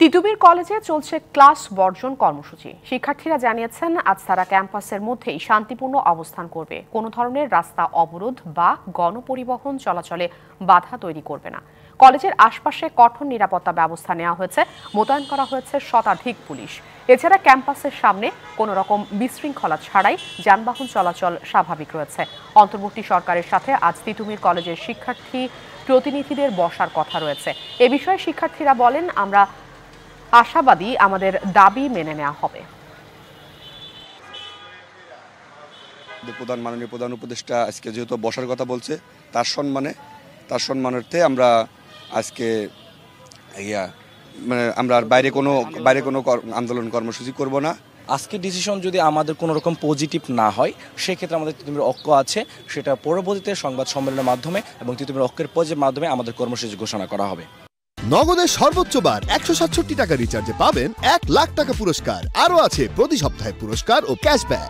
তিতুমীর কলেজে চলছে ক্লাস বর্জন কর্মসূচি। শিক্ষার্থীরা জানিয়েছেন আজ তারা ক্যাম্পাসের মধ্যেই শান্তিপূর্ণ অবস্থান করবে, কোনো ধরনের রাস্তা অবরোধ বা গণপরিবহন চলাচলে বাধা তৈরি করবে না। কলেজের আশপাশে কঠোর নিরাপত্তা ব্যবস্থা নেওয়া হয়েছে, মোতায়েন করা হয়েছে শতাধিক পুলিশ। এছাড়া ক্যাম্পাসের সামনে কোনো রকম বিশৃঙ্খলা ছাড়াই যানবাহন চলাচল স্বাভাবিক রয়েছে। অন্তর্বর্তী সরকারের সাথে আজ তিতুমীর কলেজের শিক্ষার্থী প্রতিনিধিদের বসার কথা রয়েছে। এ বিষয়ে শিক্ষার্থীরা বলেন, আমরা আশাবাদী আমাদের দাবি মেনে নেওয়া হবে। মাননীয় প্রধান উপদেষ্টা আজকে যেহেতু বসার কথা বলছে, তার সম্মানার্থে আমরা আজকে আমরা আর বাইরে কোনো আন্দোলন কর্মসূচি করব না। আজকে ডিসিশন যদি আমাদের কোনো রকম পজিটিভ না হয়, সেক্ষেত্রে আমাদের তিতুমীর ঐক্য আছে, সেটা পরবর্তীতে সংবাদ সম্মেলনের মাধ্যমে এবং তিতুমীর ঐক্যের পর্যায়ের মাধ্যমে আমাদের কর্মসূচি ঘোষণা করা হবে। নগদের সর্বোচ্চ বার 167 টাকা রিচার্জে পাবেন 1 লাখ টাকা পুরস্কার। আরও আছে প্রতি সপ্তাহে পুরস্কার ও ক্যাশব্যাক।